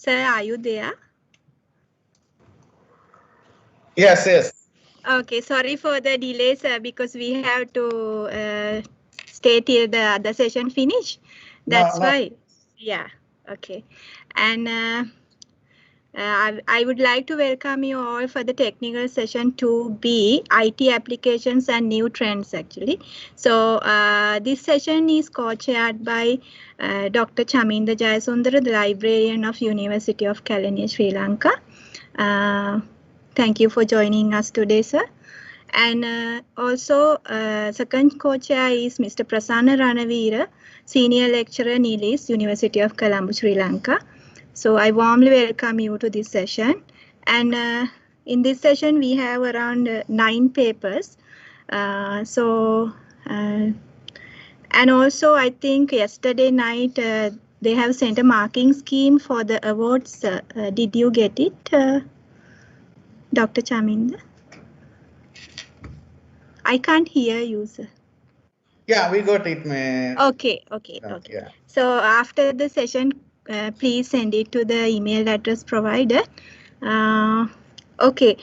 Sir, are you there? Yes. Okay, sorry for the delay, sir, because we have to stay till the other session finish. That's why. Yeah, okay. And I would like to welcome you all for the technical session 2B, IT applications and new trends actually. So this session is co-chaired by Dr. Chaminda Jayasundara, the librarian of University of Kelaniya, Sri Lanka. Thank you for joining us today, sir. And also second co-chair is Mr. Prasanna Ranavira, Senior Lecturer, Nilis, University of Colombo, Sri Lanka. So I warmly welcome you to this session. And in this session, we have around 9 papers. And also, I think yesterday night, they have sent a marking scheme for the awards. Did you get it, Dr. Chaminda? I can't hear you, sir. Yeah, we got it, man. Okay. Yeah. So after the session, please send it to the email address provided. Okay.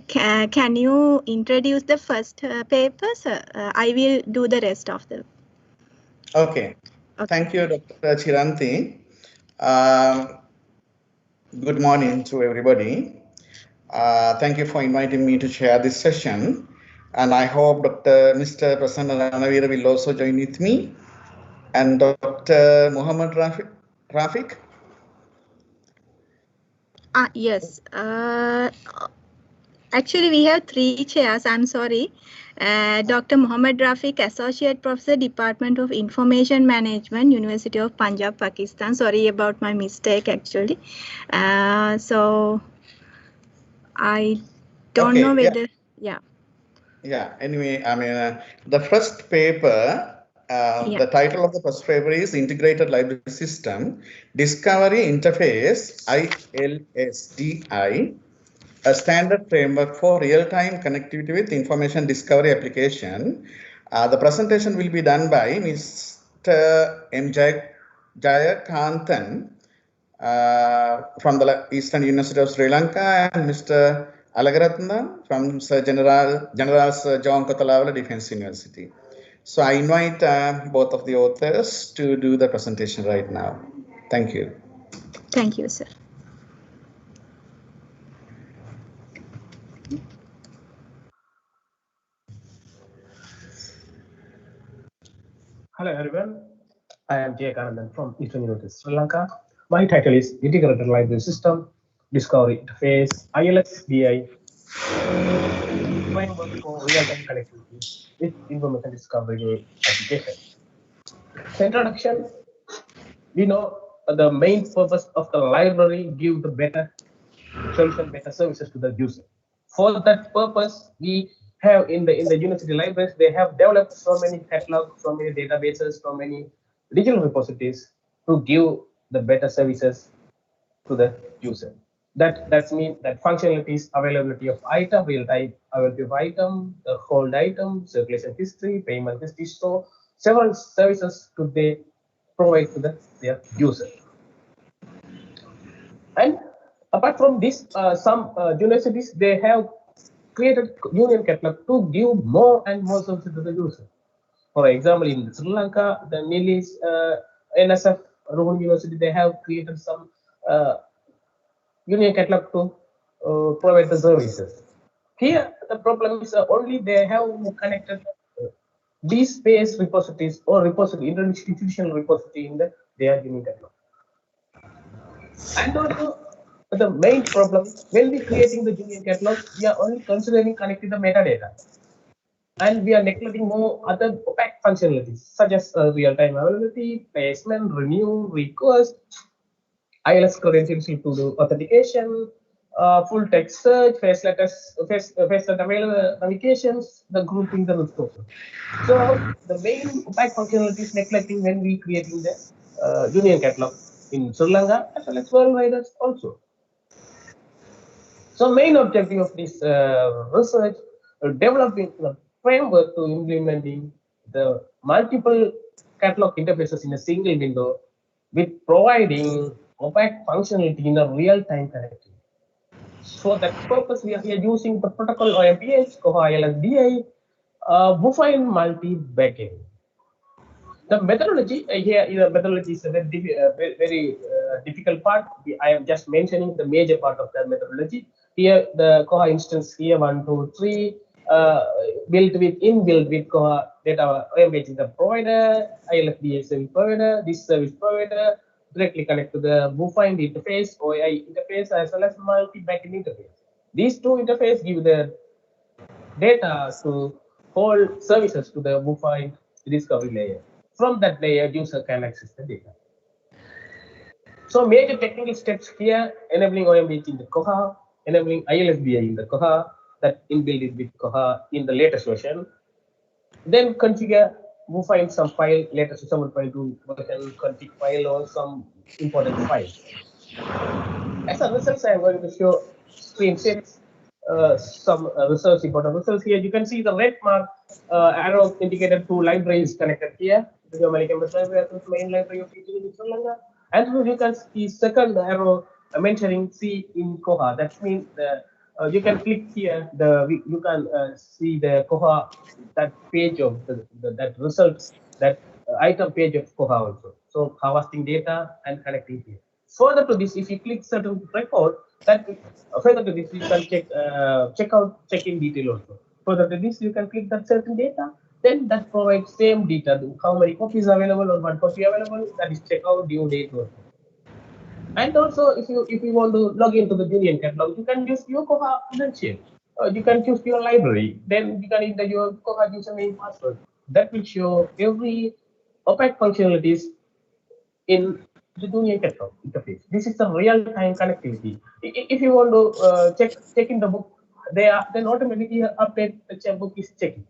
Can you introduce the first paper, sir? I will do the rest of them. Okay. Thank you, Dr. Chiranti. Good morning to everybody. Thank you for inviting me to share this session. And I hope Mr. Prasanna Ranavira will also join with me. And Dr. Muhammad Rafiq? Yes. Actually, we have 3 chairs. I'm sorry. Dr. Muhammad Rafiq, Associate Professor, Department of Information Management, University of Punjab, Pakistan. Sorry about my mistake, actually. So I don't know whether, yeah. Anyway, I mean, the first paper, the title of the first paper is Integrated Library System, Discovery Interface, ILSDI, a standard framework for real-time connectivity with information discovery application. The presentation will be done by Mr. M. Jayakanthan from the Eastern University of Sri Lanka and Mr. Alagaratna from General John Kotalawala Defense University. So I invite both of the authors to do the presentation right now. Thank you. Thank you, sir. Hello everyone, I am Jayakanthan from Eastern University of Sri Lanka. My title is Integrated Library System, Discovery Interface, ILSDI, Framework for Real-Time Connectivity with Information Discovery Application. So introduction, we know the main purpose of the library give the better solution, better services to the user. For that purpose, we have in the university libraries, they have developed so many catalogs, so many databases, so many digital repositories to give the better services to the user. That means that functionalities, availability of item, real-time availability of item, the hold item, circulation history, payment history. So several services could they provide to their user. And apart from this, some universities, they have created union catalog to give more and more services to the user. For example, in Sri Lanka, the Nilis NSF Rohini University, they have created some union catalog to provide the services. Here, the problem is only they have connected these space repositories or repository, institutional repository in their union catalog. And also, the main problem is when we creating the union catalog, we are only considering connecting the metadata. And we are neglecting more other opaque functionalities such as real-time availability, placement, renew, request, ILS credentials to do authentication, full text search, facelet available navigations, the grouping, the resources. So the main opaque functionalities neglecting when we creating the union catalog in Sri Lanka as well as worldwide also. So main objective of this research, developing the framework to implementing the multiple catalog interfaces in a single window with providing opaque functionality in a real-time connectivity. For that purpose, we are here using the protocol OMPH, Koha LSDI, Bufine multi-backend. The methodology here, the methodology is a very difficult part. I am just mentioning the major part of the methodology. Here, the Koha instance here, 1, 2, 3, inbuilt with Koha data OMPH is the provider, ILFD is the provider, this service provider directly connect to the Bufine interface, OAI interface, as well as multi-backend interface. These two interfaces give the data to all services to the Bufine discovery layer. From that layer, user can access the data. So major technical steps here, enabling OMBH in the Koha, enabling ILSBI in the Koha, that inbuilt it with Koha in the latest version. Then configure, Bufine some file, latest 7.2 version config file or some important files. As a result, I'm going to show screenshots, some results, important results here. You can see the red mark arrow indicated two libraries connected here. The American main library of ITA in Sri Lanka. And you can see second arrow mentioning C in Koha. That means you can click here. You can see the Koha, that page of that result, that item page of Koha also. So harvesting data and connecting here. Further to this, if you click certain record, that further to this you can check in detail also. Further to this, you can click that certain data, then that provides same data, how many copies available or one copy available, that is check out due date also. And also, if you want to log into the Union catalog, you can use your Koha credential. You can choose your library. Then you can enter your Koha username password. That will show every opaque functionalities in the Union catalog interface. This is the real-time connectivity. If you want to check in the book, then automatically update the book is checking.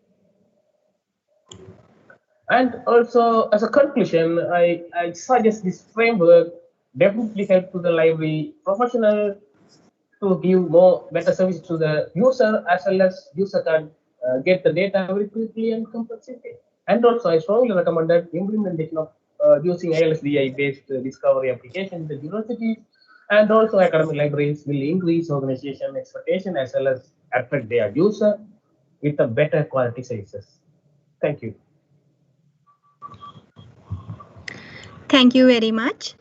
And also, as a conclusion, I suggest this framework definitely help to the library professional to give more better service to the user, as well as user can get the data very quickly and comprehensively. And also, I strongly recommend that implementation of using ILSDI based discovery application in the universities and also academic libraries will increase organization expectation as well as attract their user with a better quality services. Thank you. Thank you very much.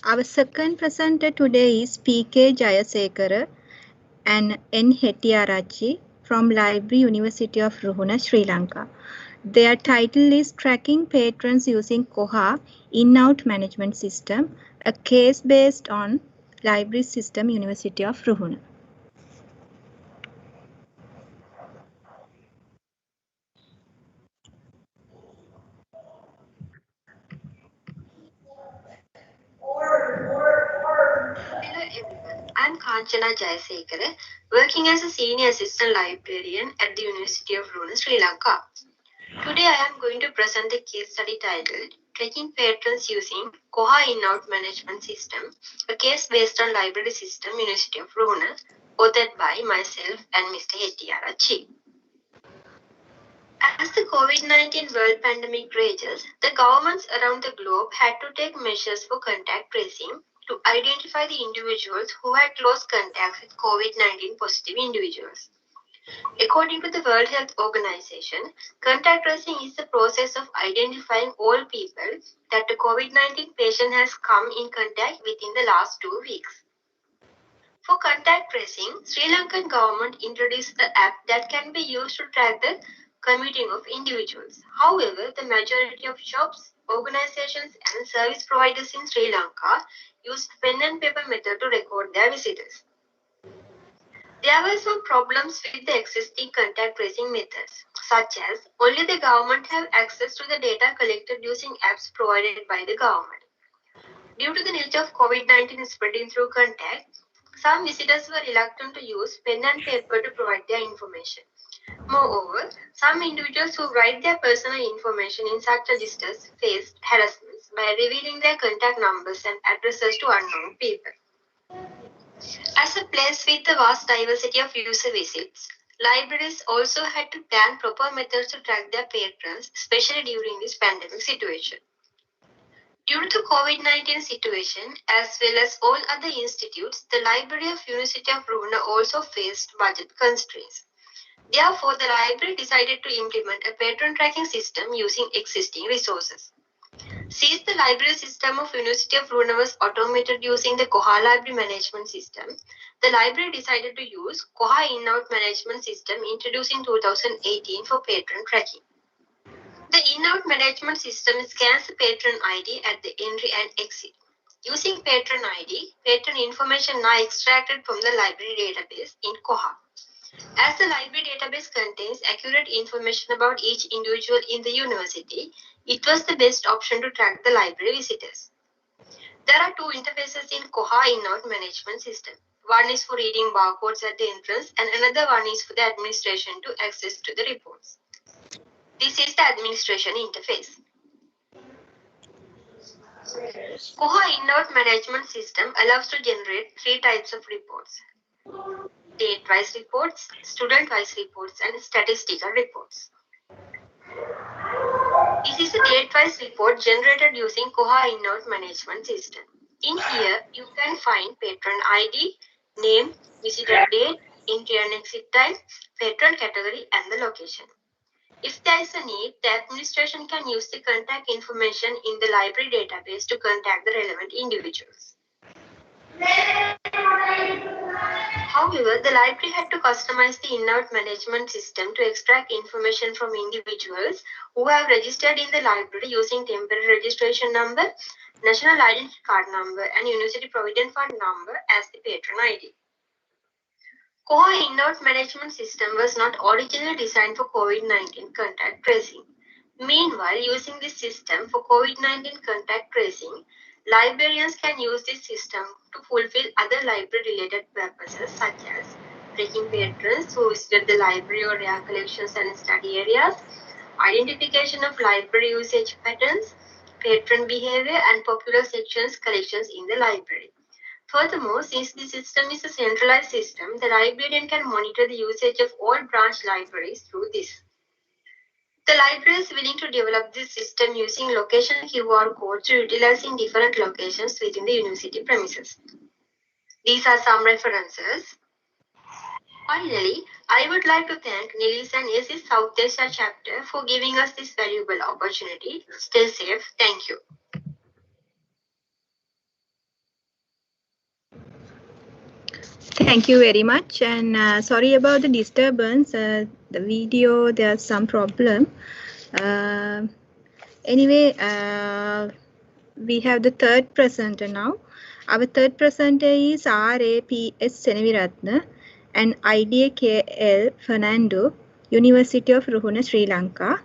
Our second presenter today is P.K. Jayasekara and N. Hettiarachchi from Library University of Ruhuna, Sri Lanka. Their title is Tracking Patrons Using Koha In-Out Management System, a case based on Library System, University of Ruhuna. Hello everyone, I'm Kanchana Jayasekara, working as a senior assistant librarian at the University of Ruhuna, Sri Lanka. Today I am going to present the case study titled Tracking Patrons Using Koha In-Out Management System, a case based on Library System, University of Ruhuna, authored by myself and Mr. Hettiarachchi. As the COVID-19 world pandemic rages, the governments around the globe had to take measures for contact tracing to identify the individuals who had close contacts with COVID-19 positive individuals. According to the World Health Organization, contact tracing is the process of identifying all people that the COVID-19 patient has come in contact within the last 2 weeks. For contact tracing, Sri Lankan government introduced an app that can be used to track the commuting of individuals. However, the majority of shops, organizations and service providers in Sri Lanka used pen and paper method to record their visitors. There were some problems with the existing contact tracing methods, such as only the government have access to the data collected using apps provided by the government. Due to the nature of COVID-19 spreading through contact, some visitors were reluctant to use pen and paper to provide their information. Moreover, some individuals who write their personal information in such registers faced harassments by revealing their contact numbers and addresses to unknown people. As a place with a vast diversity of user visits, libraries also had to plan proper methods to track their patrons, especially during this pandemic situation. Due to the COVID-19 situation, as well as all other institutes, the Library of University of Ruhuna also faced budget constraints. Therefore, the library decided to implement a patron tracking system using existing resources. Since the library system of University of Ruhuna was automated using the Koha Library Management System, the library decided to use Koha In-Out Management System introduced in 2018 for patron tracking. The In-Out Management System scans the patron ID at the entry and exit. Using patron ID, patron information now extracted from the library database in Koha. As the library database contains accurate information about each individual in the university, it was the best option to track the library visitors. There are two interfaces in Koha In-Out Management System. One is for reading barcodes at the entrance and another one is for the administration to access to the reports. This is the administration interface. Koha In-Out Management System allows to generate three types of reports: date-wise reports, student-wise reports, and statistical reports. This is a date-wise report generated using Koha In-Out Management System. In here, you can find patron ID, name, visitor date, entry and exit time, patron category, and the location. If there is a need, the administration can use the contact information in the library database to contact the relevant individuals. However, the library had to customize the in-out management system to extract information from individuals who have registered in the library using temporary registration number, national identity card number, and University Provident Fund number as the patron ID. Koha in-out management system was not originally designed for COVID-19 contact tracing. Meanwhile, using this system for COVID-19 contact tracing, librarians can use this system to fulfill other library-related purposes such as tracking patrons who visited the library or rare collections and study areas, identification of library usage patterns, patron behavior, and popular sections collections in the library. Furthermore, since the system is a centralized system, the librarian can monitor the usage of all branch libraries through this. The library is willing to develop this system using location QR codes to utilize in different locations within the university premises. These are some references. Finally, I would like to thank Nilis and ACIS South Asia chapter for giving us this valuable opportunity. Stay safe. Thank you. Thank you very much, and sorry about the disturbance. The video, there's some problem. Anyway, we have the third presenter now. Our third presenter is RAPS Senaviratna and ITA KL Fernando, University of Ruhuna, Sri Lanka.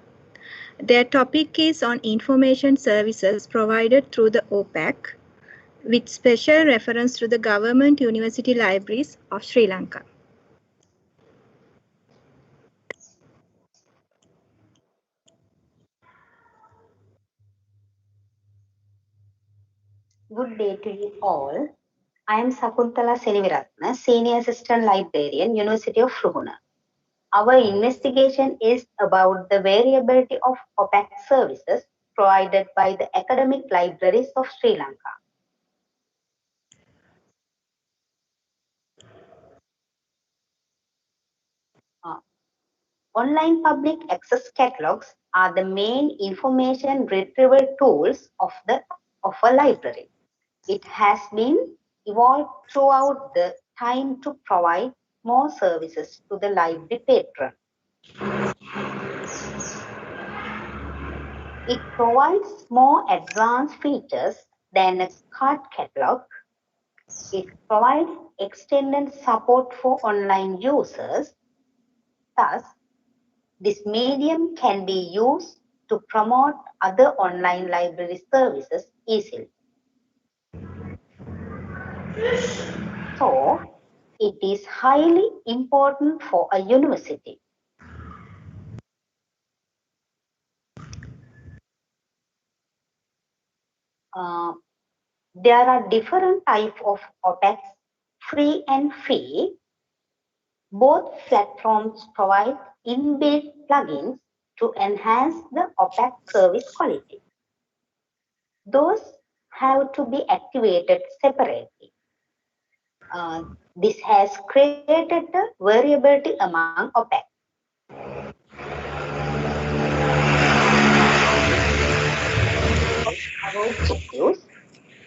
Their topic is on information services provided through the OPAC, with special reference to the government university libraries of Sri Lanka. Good day to you all. I am Sakuntala Seniviratna, Senior Assistant Librarian, University of Ruhuna. Our investigation is about the variability of OPAC services provided by the academic libraries of Sri Lanka. Online public access catalogs are the main information retrieval tools of a library. It has been evolved throughout the time to provide more services to the library patron. It provides more advanced features than a card catalog. It provides extended support for online users. Thus, this medium can be used to promote other online library services easily. So, it is highly important for a university. There are different types of OPACs, free and free. Both platforms provide inbuilt plugins to enhance the OPAC service quality. Those have to be activated separately. This has created the variability among OPEC. Our objectives: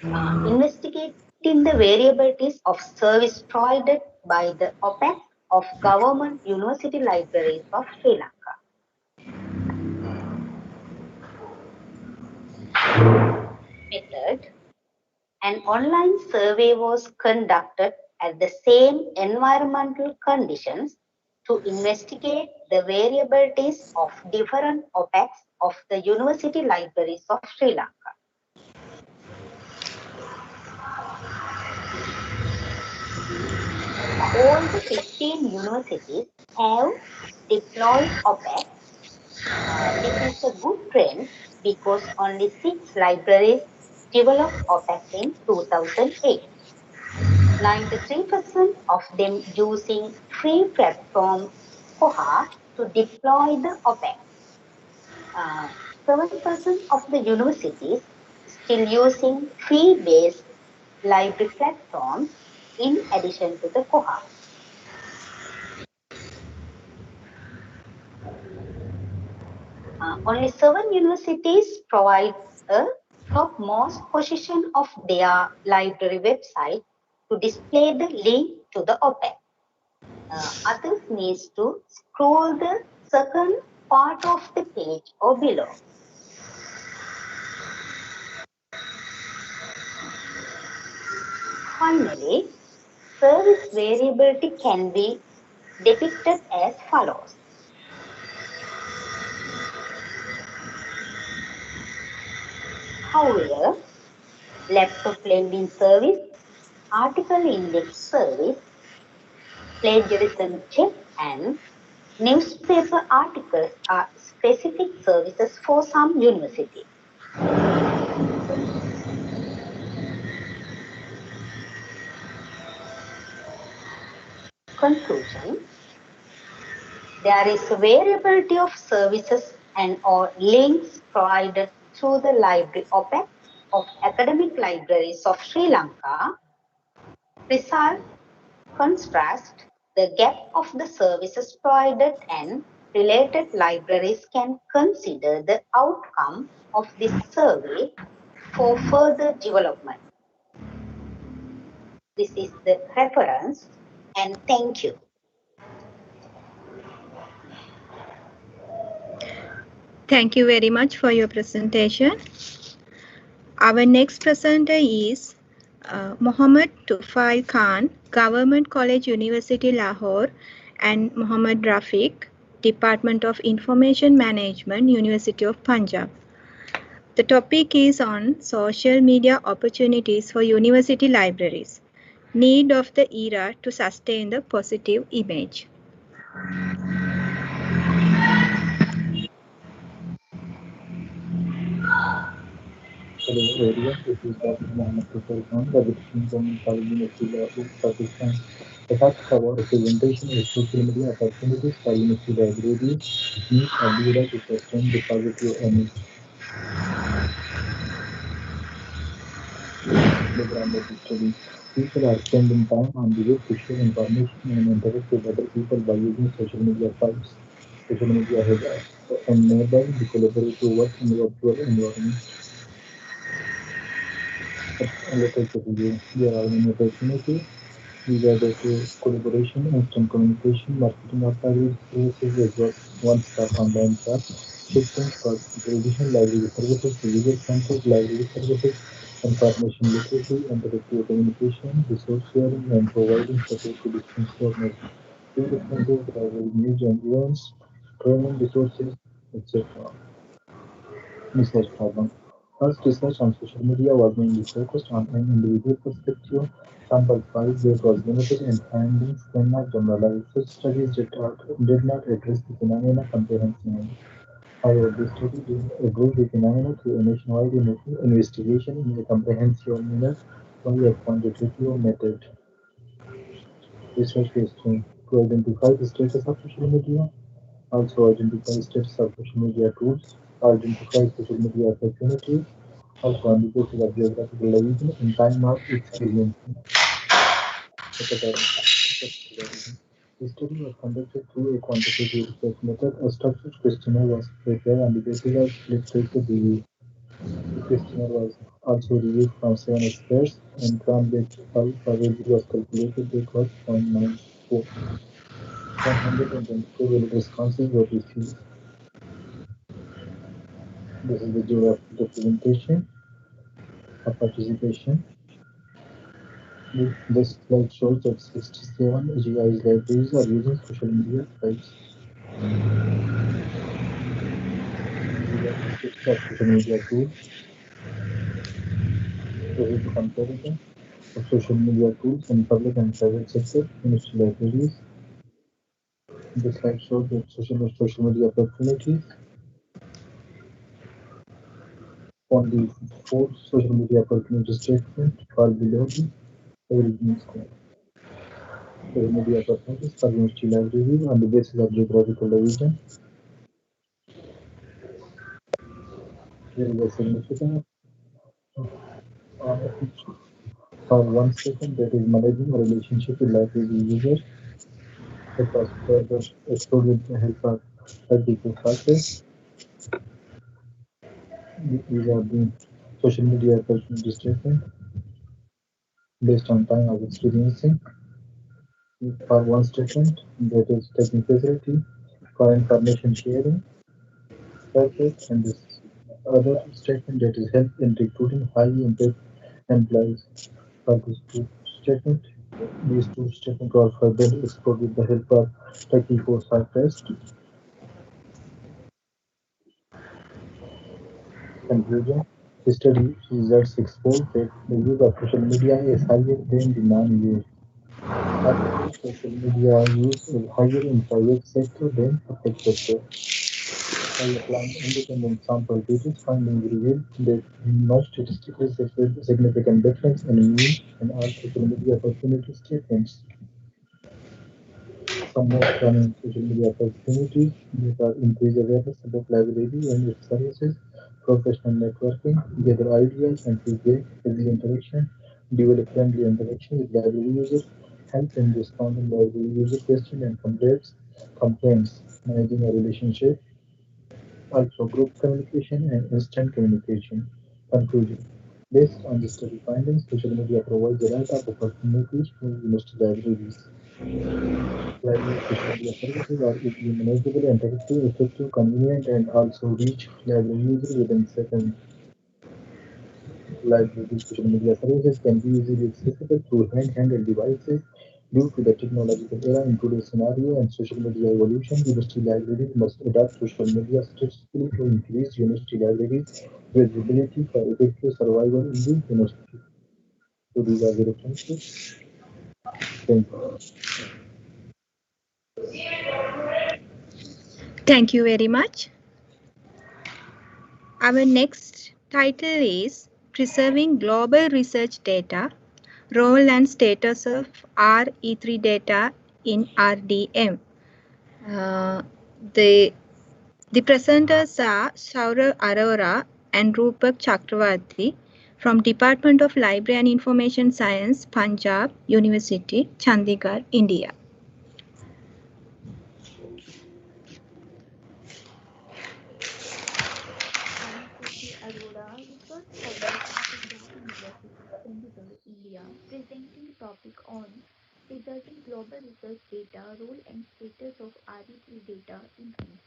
investigating the variabilities of service provided by the OPEC of government university libraries of Sri Lanka. Method: an online survey was conducted at the same environmental conditions to investigate the variabilities of different OPECs of the university libraries of Sri Lanka. All the 15 universities have deployed OPEC. This is a good trend because only 6 libraries developed OPEC in 2008. 93% of them using free platform Koha to deploy the OPEC. 7% of the universities still using fee-based library platforms in addition to the Koha. Only 7 universities provide a topmost position of their library website to display the link to the OPEC. Others needs to scroll the second part of the page or below. Finally, service variability can be depicted as follows. However, laptop lending service, article index service, plagiarism check, and newspaper articles are specific services for some universities. Conclusion: there is a variability of services and or links provided through the library OPEC of academic libraries of Sri Lanka. Result: contrast the gap of the services provided, and related libraries can consider the outcome of this survey for further development. This is the reference, and thank you. Thank you very much for your presentation. Our next presenter is Mohammad Tufail Khan, Government College University Lahore, and Mohammad Rafiq, Department of Information Management, University of Punjab. The topic is on social media opportunities for university libraries, need of the era to sustain the positive image. Hello everyone, this is Dr. Mohammed Tufail Khan, graduating from College University Lahore, Pakistan. The topic of our presentation is social media opportunities for university libraries, need of the era to sustain the positive image. Background of the study. People are spending time on the web to share information and interact with other people by using social media sites. Social media has enabled the collaborative work in virtual environment. Let us review. There are many opportunities related to collaboration, instant communication, marketing of library services as well. One-stop online shop, shifting from traditional library services to user-centered library services, information literacy, interactive communication, resource sharing, and providing support to distance learners. Key differences: library news and events, training resources, etc. Research problem. First, research on social media was mainly focused on an individual perspective. Sample size that was limited and findings cannot generalize. Such studies did not address the phenomena comprehensively. However, the study did address the phenomena through a nationwide investigation in a comprehensive manner by a quantitative method. Research question: to identify the status of social media, also identify status of social media tools, identify social media opportunities, Also, on the basis of geographical region and time of experiencing academic. The study was conducted through a quantitative research method. A structured questionnaire was prepared on the basis of literature review. The questionnaire was also reviewed from 7 experts, and cram-based probability was calculated. That was 0.94. 124 valid responses were received. This is the geographical representation of participation. This slide shows that 67 GIS libraries are using social media sites. These are the status of social media tools. This is the comparison of social media tools in public and private sector industry libraries. This slide shows the social media opportunities. On the four social media opportunity statement far below the origin score. Social media opportunities for university libraries on the basis of geographical region. There is a significant for 1 second that is managing a relationship with library users. It was further explored with the help of practical factors. These are the social media opportunity statement based on time of experiencing. For one statement that is taking facility for information sharing, purpose, and this other statement that is help in recruiting highly impact employees. For these two statements are further explored with the help of technical test. Conclusion: the study results expose that the use of social media is higher than the non-use. Actually, social media use is higher in private sector than public sector. By applying independent sample data, findings reveal that no statistically significant difference in mean and all social media opportunity statements. Some most common social media opportunities that are increased awareness about library and its services, professional networking, gather ideas and feedback, easy interaction, develop friendly interaction with library users, help in responding library user questions and complaints, managing a relationship, also group communication and instant communication. Conclusion. Based on the study findings, social media provides a lot of opportunities to university libraries. Library social media services are easily manageable, interactive, effective, convenient, and also reach library users within seconds. Library social media services can be easily accessible through handheld devices. Due to the technological era in today's scenario and social media evolution, university libraries must adopt social media strategically to increase university libraries' visibility for effective survival in the university. So these are the references. Thank you. Thank you very much. Our next title is Preserving Global Research Data, Role and Status of RE3 Data in RDM. The presenters are Saurav Arora and Rupak Chakravarti from Department of Library and Information Science, Punjab University, Chandigarh, India. I'm Kriti Arora, research scholar from Punjab University, Chandigarh, India, presenting the topic on preserving global research data, role and status of RE3 data in India.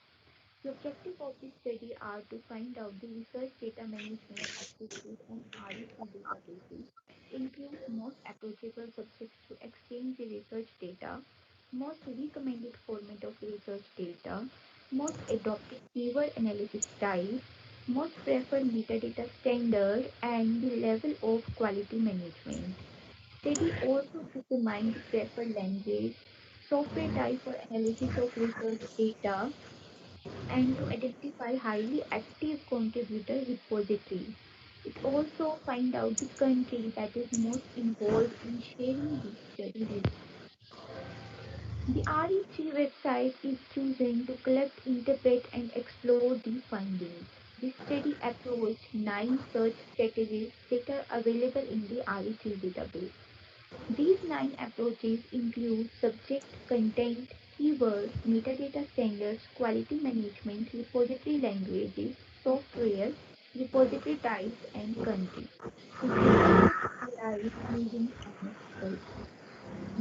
The objective of this study are to find out the research data management activities on RE3 databases, include most approachable subjects to exchange the research data, most recommended format of research data, most adopted keyword analysis style, most preferred metadata standard, and the level of quality management. Study also determine the preferred language, software type for analysis of research data, and to identify highly active contributor repositories. It also find out the country that is most involved in sharing the study results. The RE3 website is chosen to collect, interpret, and explore the findings. This study approached 9 search strategies that are available in the REC database. These 9 approaches include subject, content, keywords, metadata standards, quality management, repository languages, software, repository types, and country. The study was analyzed using analytical.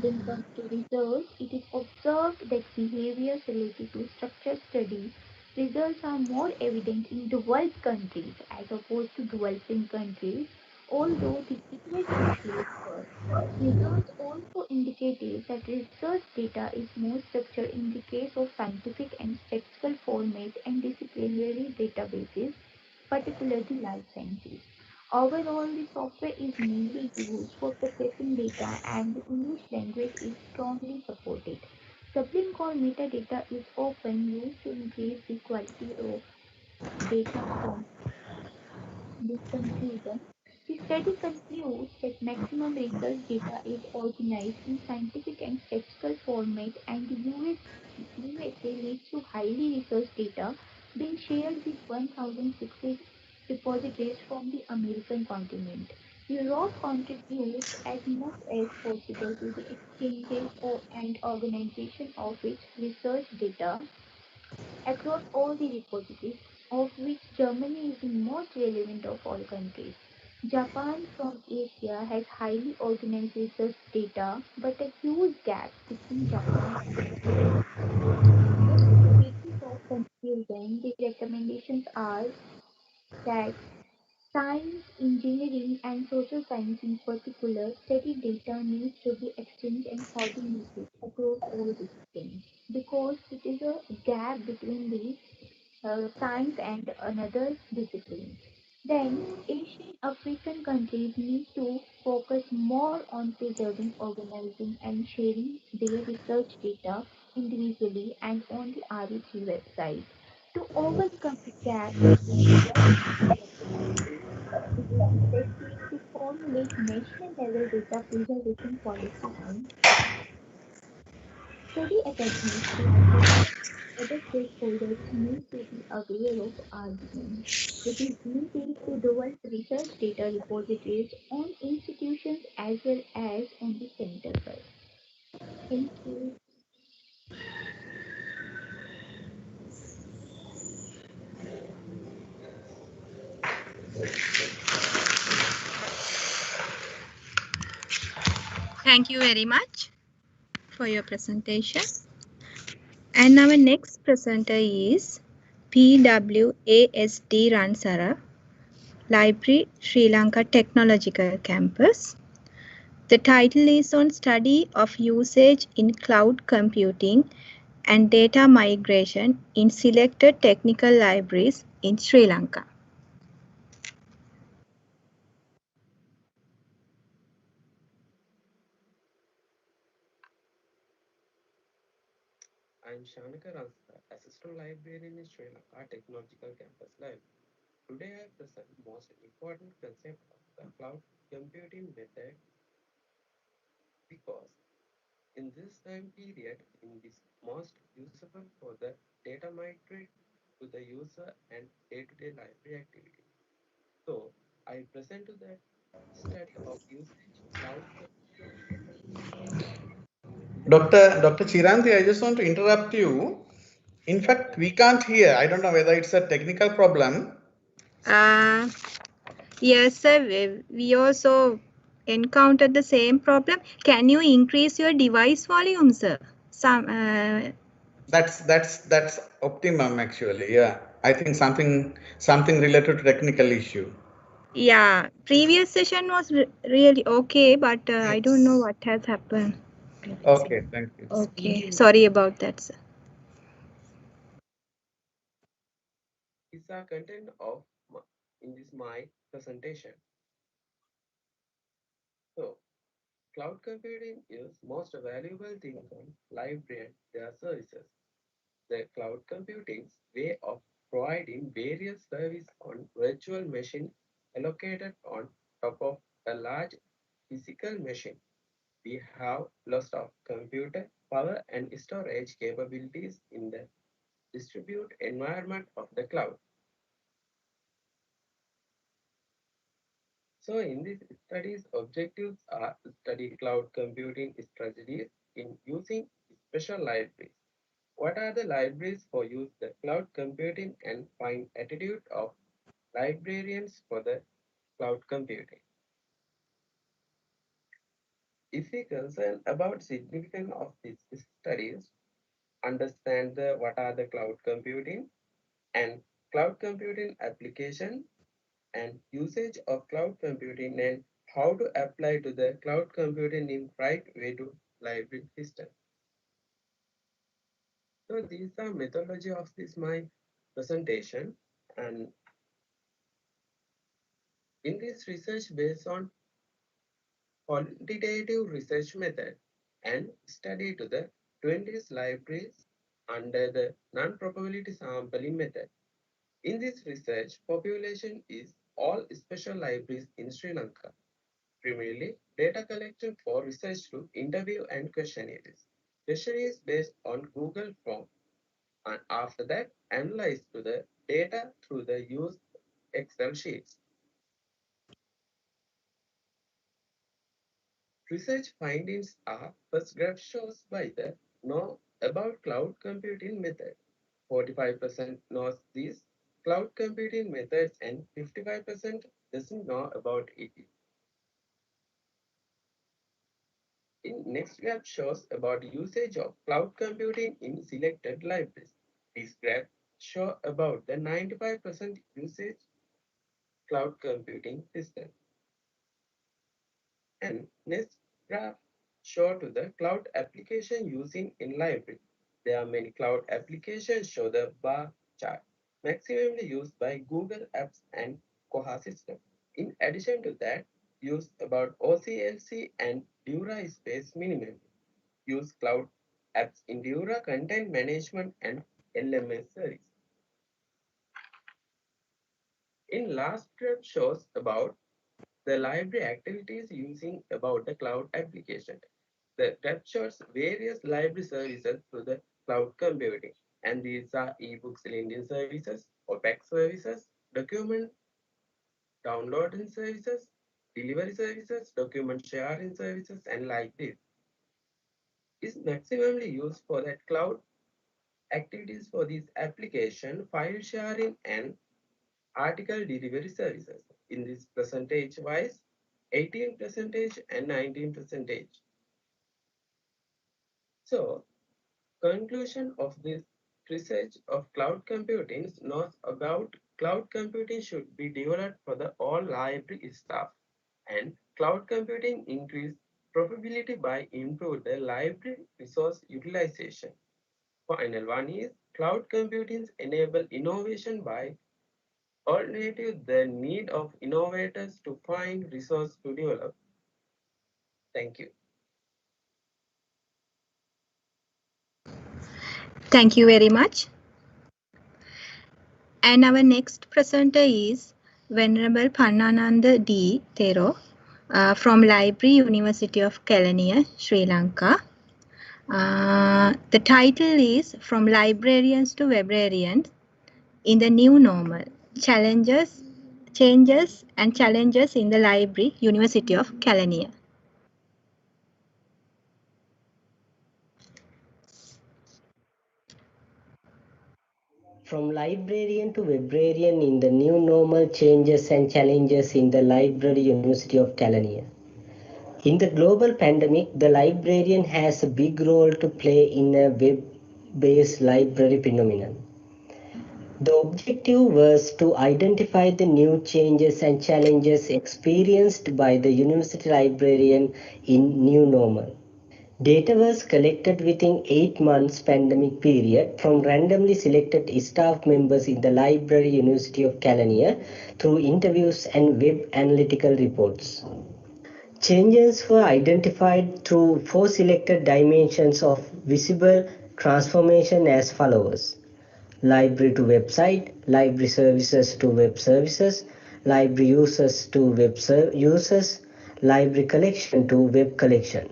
When it comes to research, it is observed that behaviors related to structured study results are more evident in developed countries as opposed to developing countries, although the equation plays first. Results also indicated that research data is more structured in the case of scientific and statistical format and disciplinary databases, particularly life sciences. Overall, the software is mainly used for processing data and the English language is strongly supported. Coupling called metadata is often used to increase the quality of data from this conclusion. The study concludes that maximum research data is organized in scientific and statistical format and the USA leads to highly researched data being shared with 1,060 repositories from the American continent. Europe contributes as much as possible to the exchanges and organization of its research data across all the repositories, of which Germany is the most relevant of all countries. Japan from Asia has highly organized research data, but a huge gap between Japan and the US. On the basis of confusion, the recommendations are that science, engineering, and social science in particular, study data needs to be exchanged and coordinated across all disciplines because it is a gap between the science and another discipline. Then, Asian African countries need to focus more on preserving, organizing, and sharing their research data individually and on the REC website. To overcome the gap between developed and developed countries, it is necessary to formulate national level data preservation policy and study academics, librarians, and other stakeholders need to be aware of arguments. It is needed to develop research data repositories on institutions as well as on the center side. Thank you. Thank you very much for your presentation. And our next presenter is PWASD Ransara, Library Sri Lanka Technological Campus. The title is on study of usage in cloud computing and data migration in selected technical libraries in Sri Lanka. I'm Shanaka Ransa, Assistant Librarian in Sri Lanka Technological Campus Library. Today I present most important concept of the cloud computing method because in this time period it is most useful for the data migrate to the user and day-to-day library activity. So I present to the study of usage cloud. Dr. Chiranti, I just want to interrupt you. In fact, we can't hear. I don't know whether it's a technical problem. Uh, yes, sir. We also encountered the same problem. Can you increase your device volume, sir? Some. That's optimum actually. Yeah, I think something related to technical issue. Yeah, previous session was really okay, but I don't know Yes. what has happened. Okay, thank you. Okay, sorry about that, sir. Is the content of in this my presentation. So cloud computing is most valuable thing on library and their services. The cloud computing's way of providing various services on virtual machine allocated on top of a large physical machine. We have lots of computer power and storage capabilities in the distributed environment of the cloud. So in this study's objectives are to study cloud computing strategies in using special libraries. What are the libraries for use the cloud computing and find attitude of librarians for the cloud computing. If we concern about significance of these studies, understand what are the cloud computing and cloud computing application and usage of cloud computing and how to apply to the cloud computing in right way to library system. So these are methodology of this my presentation, and in this research based on quantitative research method and study to the 20 libraries under the non-probability sampling method. In this research, population is all special libraries in Sri Lanka. Primarily, data collection for research through interview and questionnaires. Questionnaires based on Google form, and after that, analyze to the data through the use Excel sheets. Research findings are first graph shows by the know about cloud computing method. 45% knows these cloud computing methods and 55% doesn't know about it. In next graph shows about usage of cloud computing in selected libraries. This graph show about the 95% usage cloud computing system. And next graph show to the cloud application using in library. There are many cloud applications show the bar chart, maximally used by Google Apps and Koha system. In addition to that, use about OCLC and Dura space minimum. Use cloud apps in Dura content management and LMS service. In last graph shows about the library activities using about the cloud application. The captures various library services through the cloud computing, and these are ebooks lending services, OPEC services, document downloading services, delivery services, document sharing services, and like this. Is maximally used for that cloud activities for this application, file sharing, and article delivery services. In this percentage wise, 18% and 19%. So, conclusion of this research of cloud computing knows about cloud computing should be developed for the all library staff, and cloud computing increase profitability by improve the library resource utilization. Final one is cloud computing enable innovation by alternative the need of innovators to find resource to develop. Thank you. Thank you very much. And our next presenter is Venerable Pannananda D. Thero from Library University of Kelaniya, Sri Lanka. The title is From Librarians to Webrarians in the New Normal, Changes and Challenges in the Library, University of Kelaniya. From librarian to webrarian in the new normal, changes and challenges in the Library University of Kelaniya. In the global pandemic, the librarian has a big role to play in a web-based library phenomenon. The objective was to identify the new changes and challenges experienced by the university librarian in new normal. Data was collected within 8 months pandemic period from randomly selected staff members in the Library University of Kelaniya through interviews and web analytical reports. Changes were identified through 4 selected dimensions of visible transformation as follows: library to website, library services to web services, library users to web users, library collection to web collection.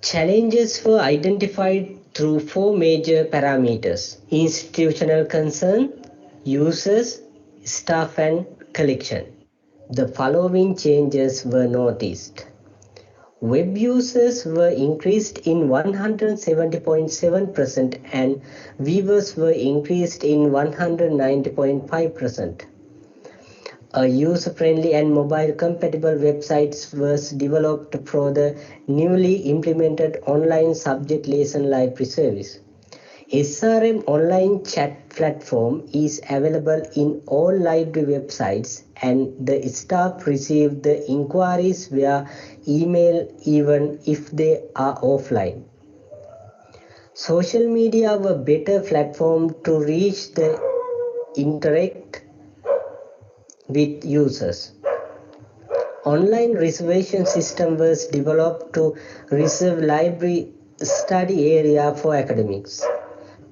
Challenges were identified through 4 major parameters: institutional concern, users, staff and collection. the following changes were noticed. Web users were increased in 170.7% and viewers were increased in 190.5%. A user-friendly and mobile-compatible website was developed for the newly implemented online subject lesson library service. SRM online chat platform is available in all library websites and the staff receive the inquiries via email even if they are offline. Social media were better platform to reach the interact with users. Online reservation system was developed to reserve library study area for academics.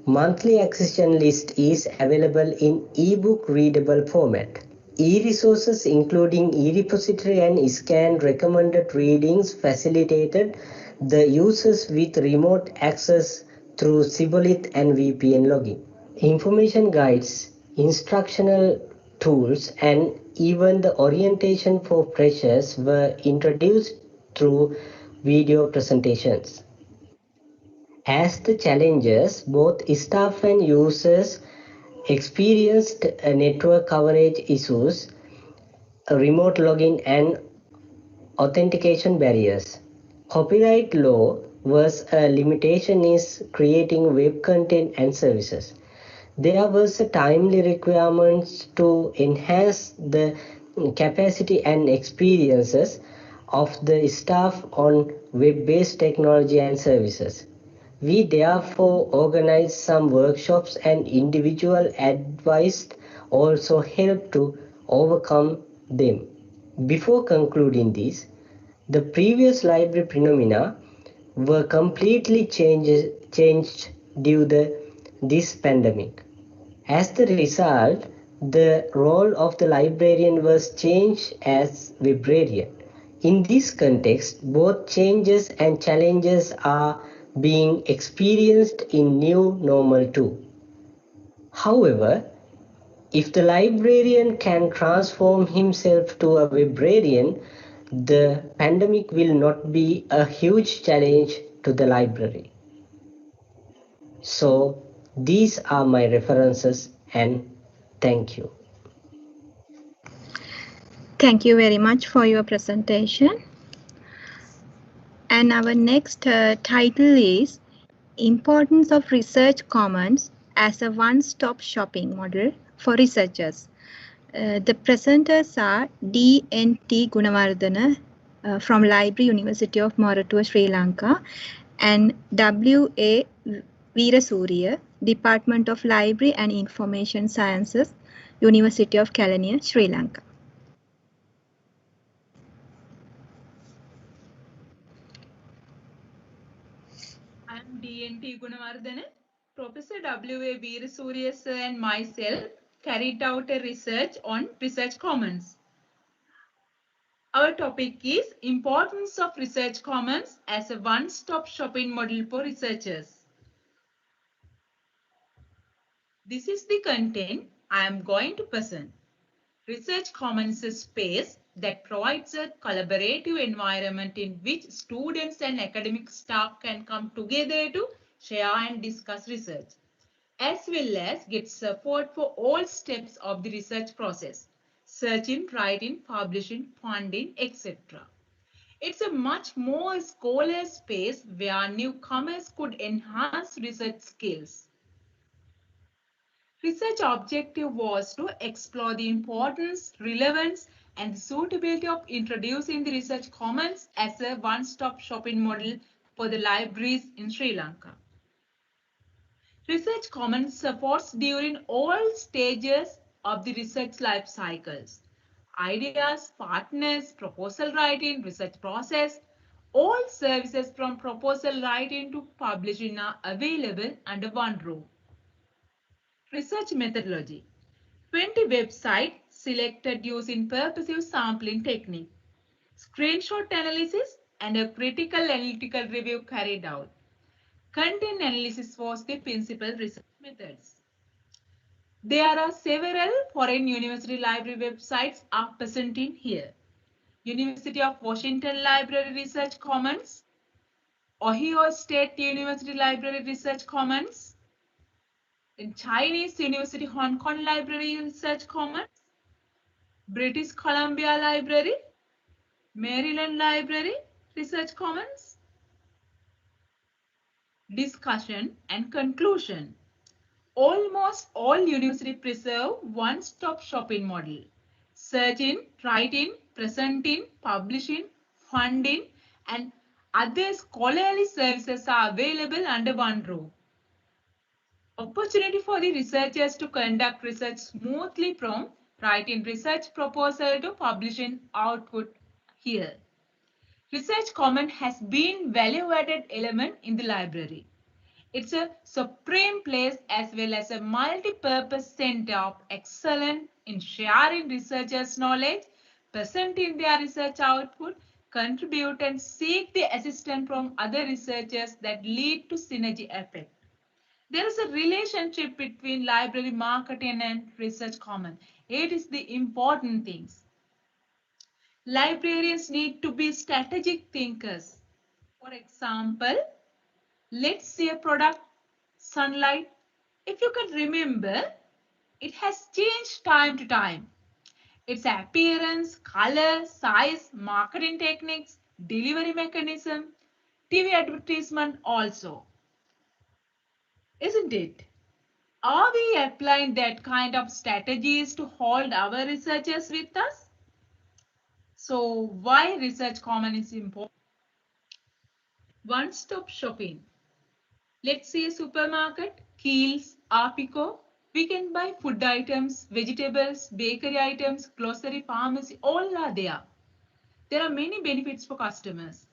Monthly accession list is available in ebook readable format. E-resources including e-repository and scanned recommended readings facilitated the users with remote access through Shibboleth and VPN login. Information guides, instructional tools, and even the orientation for freshers were introduced through video presentations. As the challenges, both staff and users experienced network coverage issues, remote login, and authentication barriers. Copyright law was a limitation in creating web content and services. There was a timely requirement to enhance the capacity and experiences of the staff on web-based technology and services. We therefore organized some workshops and individual advice also helped to overcome them. Before concluding this, the previous library phenomena were completely changed due to this pandemic. As the result, the role of the librarian was changed as librarian. In this context, both changes and challenges are being experienced in new normal too. However, if the librarian can transform himself to a librarian, the pandemic will not be a huge challenge to the library. So these are my references and thank you. Thank you very much for your presentation. And our next title is Importance of Research Commons as a One-Stop Shopping Model for Researchers. The presenters are D.N.T. Gunawardena from Library University of Moratuwa, Sri Lanka, and W.A. Veerasuriya, Department of Library and Information Sciences, University of Kelaniya, Sri Lanka. I am D.N.T. Gunawardena. Professor W.A. Veerasuriya sir and myself carried out a research on Research Commons. Our topic is Importance of Research Commons as a one-stop shopping model for researchers. This is the content I am going to present. Research Commons is a space that provides a collaborative environment in which students and academic staff can come together to share and discuss research, as well as get support for all steps of the research process, searching, writing, publishing, funding, etc. It's a much more scholar space where newcomers could enhance research skills. Research objective was to explore the importance, relevance, and the suitability of introducing the Research Commons as a one-stop shopping model for the libraries in Sri Lanka. Research Commons supports during all stages of the research life cycles. Ideas, partners, proposal writing, research process, all services from proposal writing to publishing are available under one roof. Research methodology. 20 websites selected using purposive sampling technique. Screenshot analysis and a critical analytical review carried out. Content analysis was the principal research methods. There are several foreign university library websites are present in here. University of Washington Library Research Commons, Ohio State University Library Research Commons, and Chinese University Hong Kong Library Research Commons, British Columbia Library, Maryland Library Research Commons. Discussion and conclusion. Almost all universities preserve one-stop shopping model. Searching, writing, presenting, publishing, funding, and other scholarly services are available under one roof. Opportunity for the researchers to conduct research smoothly from writing research proposal to publishing output here. Research Commons has been value-added element in the library. It's a supreme place as well as a multi-purpose center of excellence in sharing researchers' knowledge, presenting their research output, contribute and seek the assistance from other researchers that lead to synergy effect. There is a relationship between library marketing and research commons. It is the important things. Librarians need to be strategic thinkers. For example, let's see a product, sunlight. If you can remember, it has changed time to time. Its appearance, color, size, marketing techniques, delivery mechanism, TV advertisement also. Isn't it? Are we applying that kind of strategies to hold our researchers with us? So why research common is important? One-stop shopping. Let's say a supermarket, Kiehl's, Arpico. We can buy food items, vegetables, bakery items, grocery, pharmacy, all are there. There are many benefits for customers.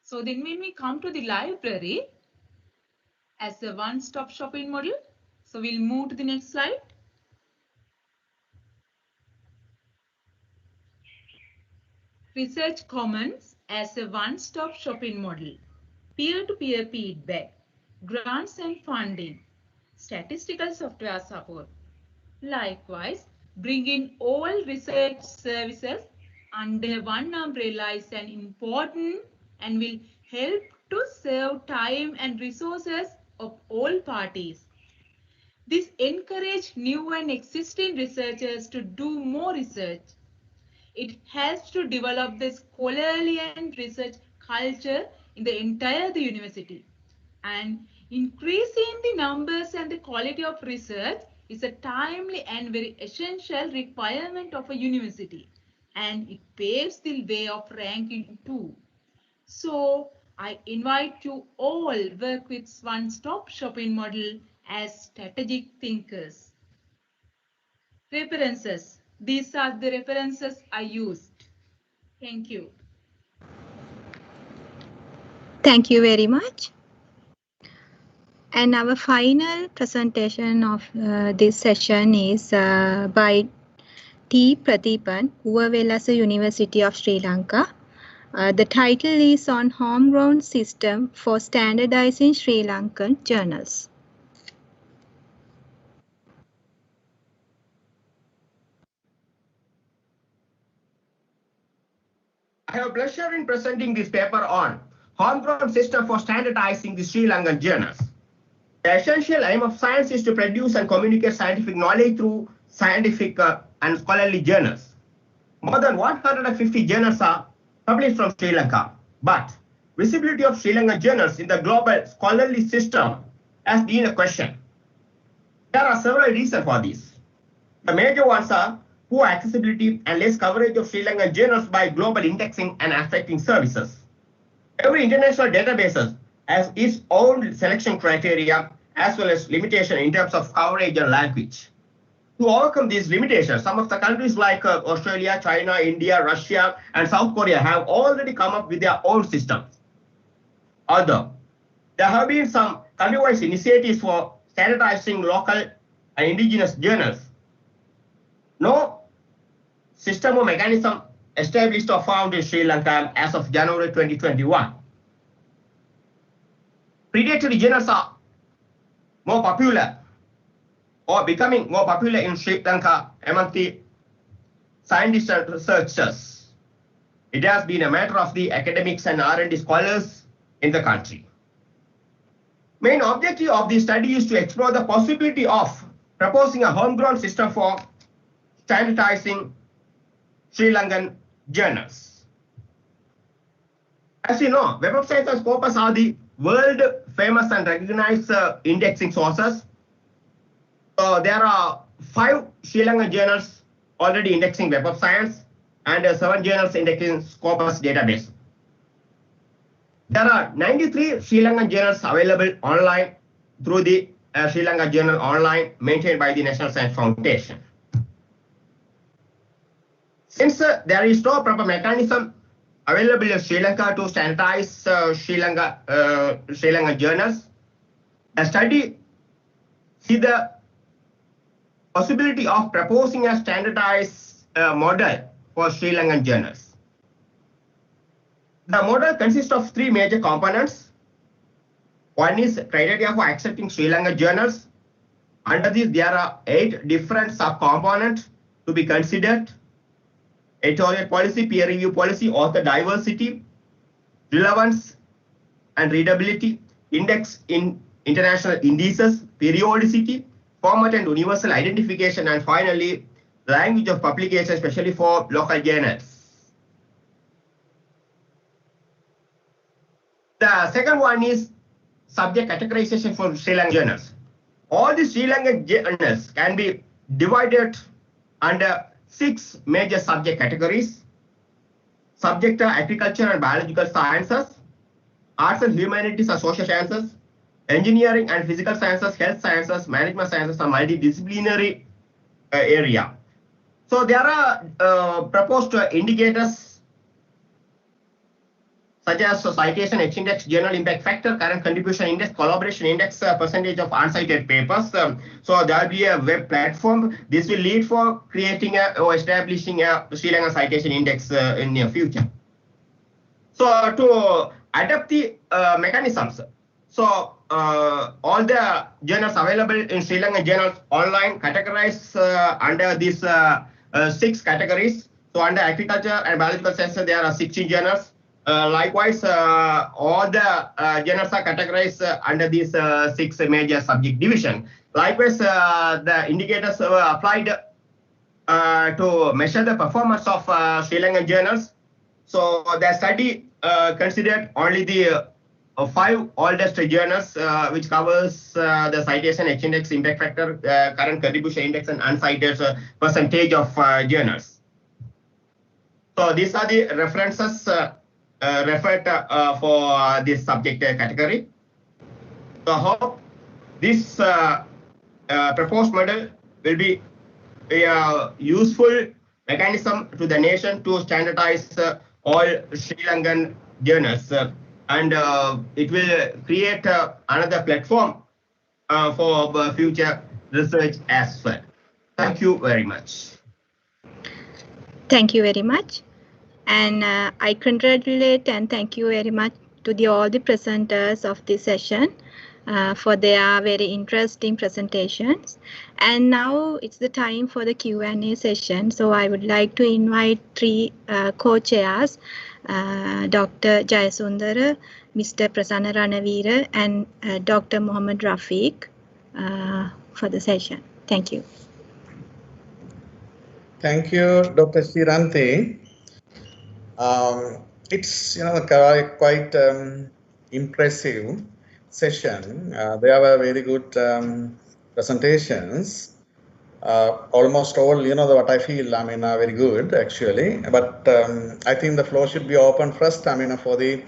So then when we come to the library as a one-stop shopping model, so we'll move to the next slide. Research Commons as a one-stop shopping model. Peer-to-peer feedback, grants and funding, statistical software support. Likewise, bringing all research services under one umbrella is an important and will help to save time and resources of all parties. This encourages new and existing researchers to do more research. It helps to develop the scholarly and research culture in the entire university. And increasing the numbers and the quality of research is a timely and very essential requirement of a university. And it paves the way of ranking too. So I invite you all work with one-stop shopping model as strategic thinkers. References. These are the references I used. Thank you. Thank you very much. And our final presentation of this session is by T. Pradeepan, Uvavelasa University of Sri Lanka. The title is on Homegrown System for Standardizing Sri Lankan Journals. I have pleasure in presenting this paper on Homegrown System for Standardizing the Sri Lankan Journals. The essential aim of science is to produce and communicate scientific knowledge through scientific and scholarly journals. More than 150 journals are published from Sri Lanka, but visibility of Sri Lankan journals in the global scholarly system has been a question. There are several reasons for this. The major ones are poor accessibility and less coverage of Sri Lankan journals by global indexing and affecting services. Every international database has its own selection criteria as well as limitation in terms of coverage and language. To overcome these limitations, some of the countries like Australia, China, India, Russia, and South Korea have already come up with their own systems. Although there have been some country-wide initiatives for standardizing local and indigenous journals, no system or mechanism established or found in Sri Lanka as of January 2021. Predatory journals are more popular or becoming more popular in Sri Lanka among the scientists and researchers. It has been a matter of the academics and R&D scholars in the country. Main objective of the study is to explore the possibility of proposing a homegrown system for standardizing Sri Lankan journals. As you know, Web of Science and Scopus are the world famous and recognized indexing sources. So there are 5 Sri Lankan journals already indexing Web of Science and 7 journals indexing Scopus database. There are 93 Sri Lankan journals available online through the Sri Lanka Journal Online maintained by the National Science Foundation. Since there is no proper mechanism available in Sri Lanka to standardize Sri Lankan journals, a study see the possibility of proposing a standardized model for Sri Lankan journals. The model consists of 3 major components. One is criteria for accepting Sri Lankan journals. Under this, there are 8 different subcomponents to be considered. Editorial policy, peer review policy, author diversity, relevance and readability, index in international indices, periodicity, format and universal identification, and finally, language of publication, especially for local journals. The second one is subject categorization for Sri Lankan journals. All the Sri Lankan journals can be divided under 6 major subject categories. Subject are agriculture and biological sciences, arts and humanities and social sciences, engineering and physical sciences, health sciences, management sciences, and multidisciplinary area. So there are proposed indicators such as citation index, journal impact factor, current contribution index, collaboration index, percentage of uncited papers. So there will be a web platform. This will lead for creating or establishing a Sri Lankan citation index in near future. So to adapt the mechanisms, so all the journals available in Sri Lankan journals online categorized under these 6 categories. So under agriculture and biological sciences, there are 16 journals. Likewise, all the journals are categorized under these 6 major subject division. Likewise, the indicators were applied to measure the performance of Sri Lankan journals. So the study considered only the 5 oldest journals, which covers the citation index, impact factor, current contribution index, and uncited percentage of journals. So these are the references referred for this subject category. So I hope this proposed model will be a useful mechanism to the nation to standardize all Sri Lankan journals, and it will create another platform for future research as well. Thank you very much. Thank you very much. And I congratulate and thank you very much to all the presenters of this session for their very interesting presentations. And now it's the time for the Q&A session. So I would like to invite 3 co-chairs, Dr. Jayasundara, Mr. Prasanna Ranavira, and Dr. Mohammed Rafiq for the session. Thank you. Thank you, Dr. Shiranti. It's quite impressive session. There were very good presentations. Almost all, what I feel, very good actually. But I think the floor should be open first, for the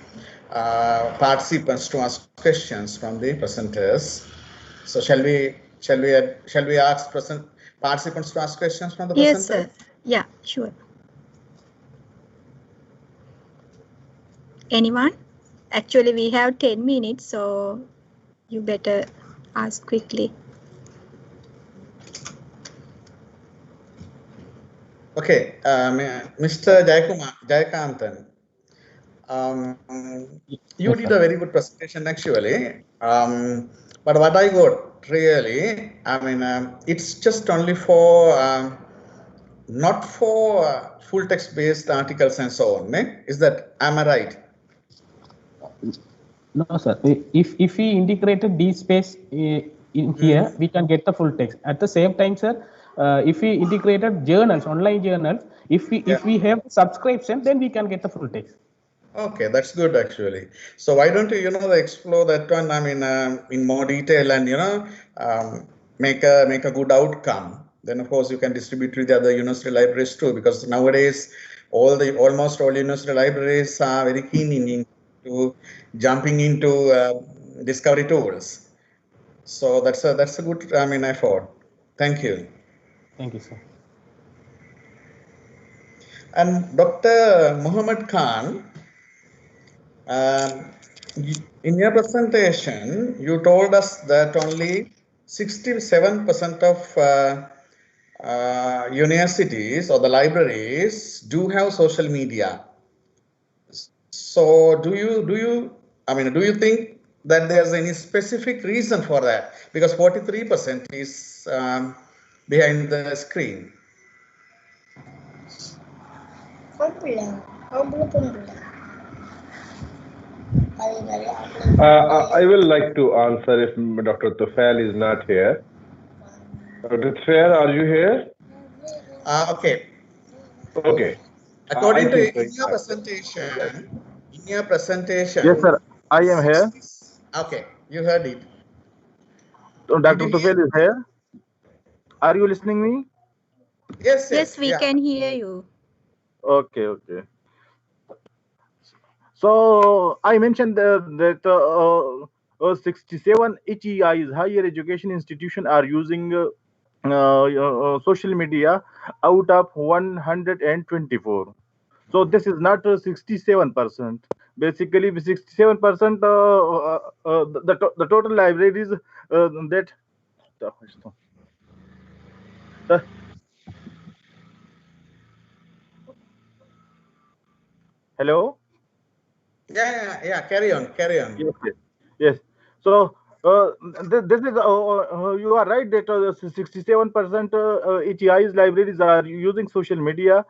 participants to ask questions from the presenters. So shall we ask participants to ask questions from the presenters? Yes, sir. Yeah, sure. Anyone? Actually, we have 10 minutes, so you better ask quickly. Okay, Mr. Jayakantan, You did a very good presentation actually. But what I got really, I mean, it's just only for not for full text based articles and so on. Is that, am I right? No, sir. If we integrated D space in here, we can get the full text. At the same time, sir, if we integrated journals, online journals, if we have subscription, then we can get the full text. Okay, that's good actually. So why don't you explore that one? I mean, in more detail and make a good outcome. Then of course you can distribute to the other university libraries too, because nowadays almost all university libraries are very keen into jumping into discovery tools. So that's a good effort. Thank you. Thank you, sir. And Dr. Muhammad Khan. In your presentation, you told us that only 67% of universities or the libraries do have social media. So do you think that there's any specific reason for that? Because 43% is behind the screen. I will like to answer if Dr. Tufail is not here. Dr. Tufail, are you here? Okay. Okay. According to your presentation, yes, sir, I am here. Okay, you heard it. Dr. Tufail is here. Are you listening me? Yes, we can hear you. Okay, okay. So I mentioned that 67 HEIs, higher education institution, are using social media out of 124. So this is not 67%. Basically, 67%. The total libraries that. Hello. Yeah. Carry on. Yes. So this is you are right that 67% HEI's libraries are using social media.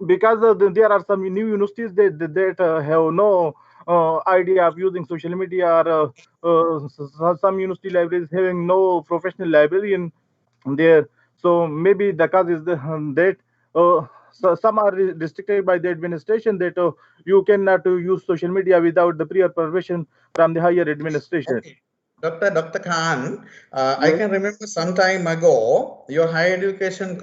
Because there are some new universities that have no idea of using social media, or some university libraries having no professional librarian there. So maybe the cause is that so some are restricted by the administration that you cannot use social media without the prior permission from the higher administration. Okay. Dr. Khan, I can remember some time ago, your Higher Education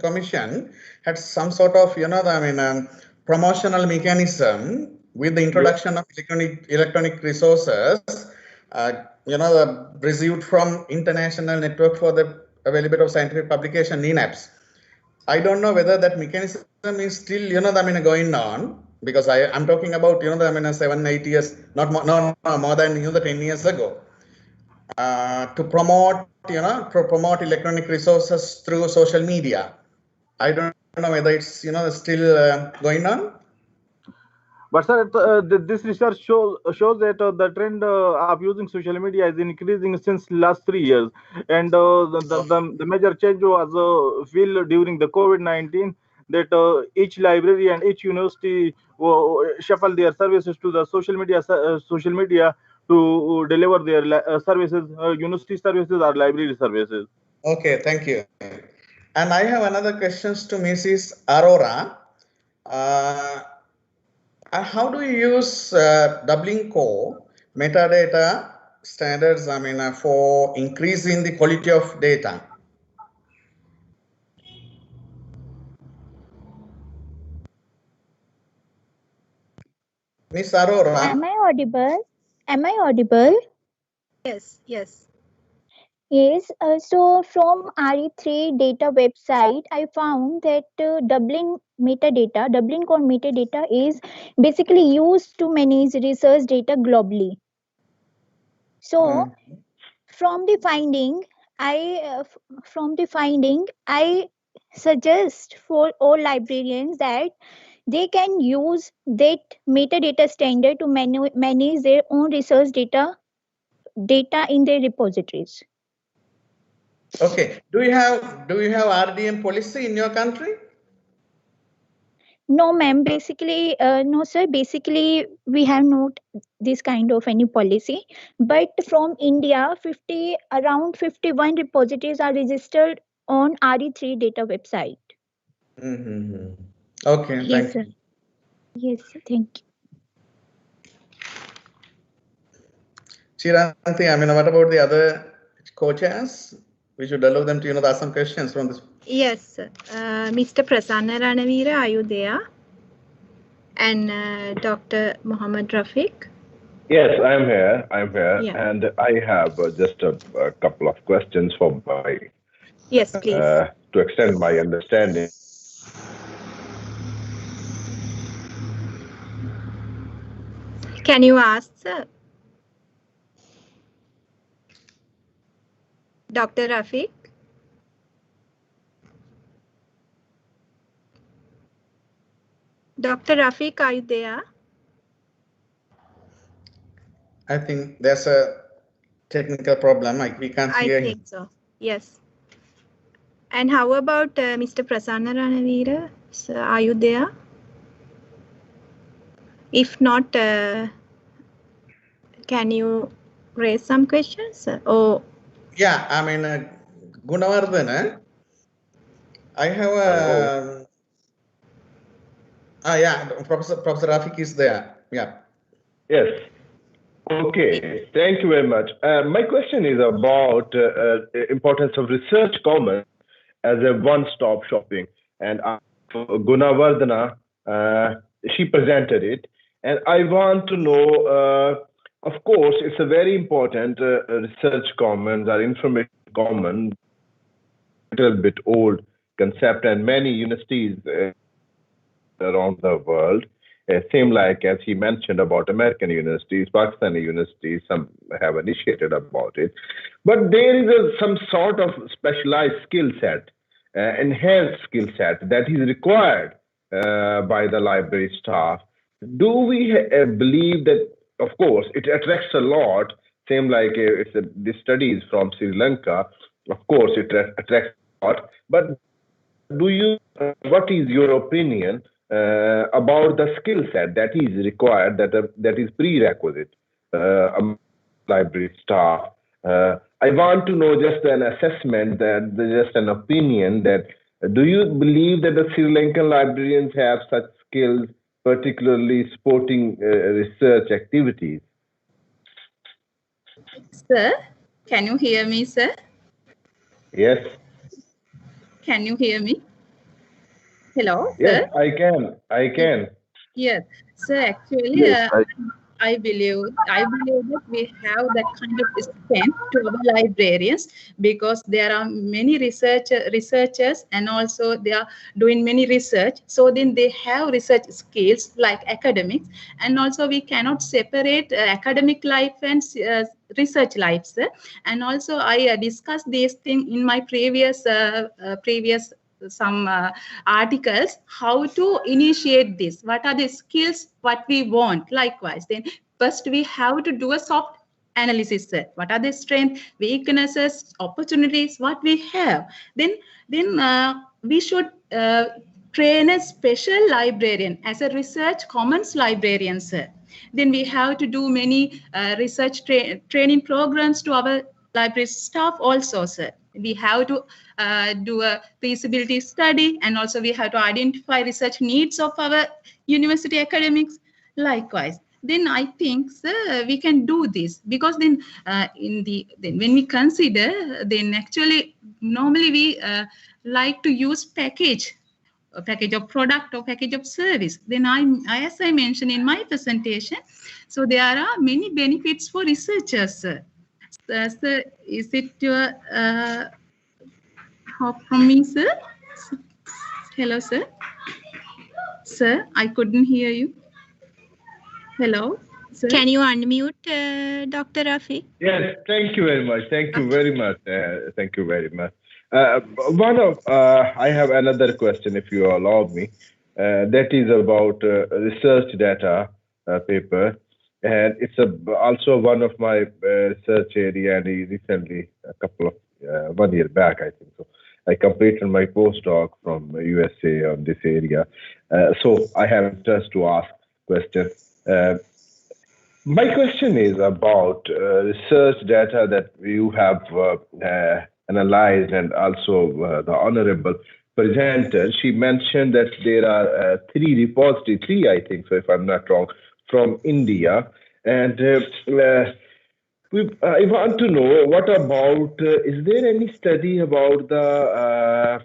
Commission had some sort of, promotional mechanism with the introduction of electronic resources, received from International Network for the Availability of Scientific Publication, NENAPS. I don't know whether that mechanism is still, going on, because I'm talking about, 7, 8 years, more than, 10 years ago, to promote electronic resources through social media. I don't know whether it's, still going on. But sir, this research shows that the trend of using social media is increasing since last 3 years, and the major change was feel during the COVID-19, that each library and each university shuffle their services to the social media to deliver their services, university services or library services. Okay, thank you. And I have another questions to Mrs. Arora. How do you use Dublin Core metadata standards, for increasing the quality of data? Miss Arora? Am I audible? Yes. Yes, so from RE3 data website, I found that Dublin Core metadata is basically used to manage research data globally. So from the finding, I suggest for all librarians that they can use that metadata standard to manage their own research data in their repositories. Okay. Do you have RDM policy in your country? No, ma'am. Basically, no, sir. Basically, we have not this kind of any policy. But from India, around 51 repositories are registered on RE3 data website. Mm-hmm. Okay, Yes, thank sir. you. Yes, sir. Thank you. Chiranti, I mean, what about the other co-chairs? We should allow them to, ask some questions from this. Yes, Mr. Prasanna Ranavira, are you there? And Dr. Mohammed Rafiq? Yes, I'm here. Yeah. And I have just a couple of questions for my Yes, please. to extend my understanding. Can you ask, sir? Dr. Rafiq? Dr. Rafiq, are you there? I think there's a technical problem. We can't hear him. I think so. Yes. And how about Mr. Prasanna Ranavira? Sir, are you there? If not, can you raise some questions? Oh, Yeah, I mean, Gunawardhan, I have a. Yeah, Professor Rafiq is there. Yeah. Yes. Okay. Thank you very much. My question is about importance of research commons as a one-stop shopping. And Gunawardhana, she presented it. And I want to know, of course, it's a very important research commons or information common, a little bit old concept, and many universities around the world. Same like as he mentioned about American universities, Pakistani universities, some have initiated about it. But there is some sort of specialized skill set, enhanced skill set that is required by the library staff. Do we believe that, of course, it attracts a lot, same like the studies from Sri Lanka, of course, it attracts a lot, but do you, what is your opinion about the skill set that is required, that is prerequisite among library staff? I want to know just an assessment, just an opinion that do you believe that the Sri Lankan librarians have such skills, particularly supporting research activities? Sir, can you hear me, sir? Yes. Can you hear me? Hello, Yes, sir? I can. Yes. So actually, Yes, I believe that we have that kind of strength to our librarians because there are many researchers and also they are doing many research. So then they have research skills like academics, and also we cannot separate academic life and research life. Sir. And also I discussed this thing in my previous some articles, how to initiate this, what are the skills what we want. Likewise, then first we have to do a soft analysis, sir. What are the strengths, weaknesses, opportunities what we have. Then we should train a special librarian as a research commons librarian, sir. Then we have to do many research training programs to our library staff also, sir. We have to do a feasibility study, and also we have to identify research needs of our university academics. Likewise, then I think, sir, we can do this because then then when we consider, then actually normally we like to use a package of product or package of service. Then as I mentioned in my presentation, so there are many benefits for researchers, sir. Sir, is it your hope from me, sir? Hello, sir. Sir, I couldn't hear you. Hello, sir. Can you unmute Dr. Rafiq? Yes, thank you very much. Thank you very much. I have another question, if you allow me. that is about research data paper, and it's also one of my research area. And recently, a couple of 1 year back, I think so, I completed my postdoc from USA on this area. So I have interest to ask question. My question is about research data that you have analyzed, and also the honorable presenter. She mentioned that there are three, I think, so if I'm not wrong, from India. And I want to know what about, is there any study about the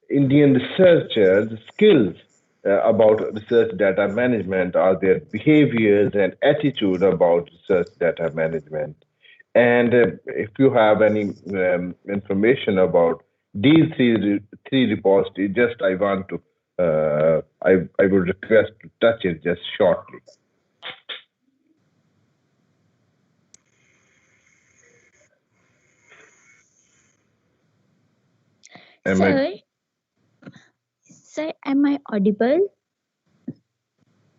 Indian researchers' skills about research data management, or their behaviors and attitude about research data management? And if you have any information about these three repositories, just I want to, I would request to touch it just shortly. Sir, am I audible?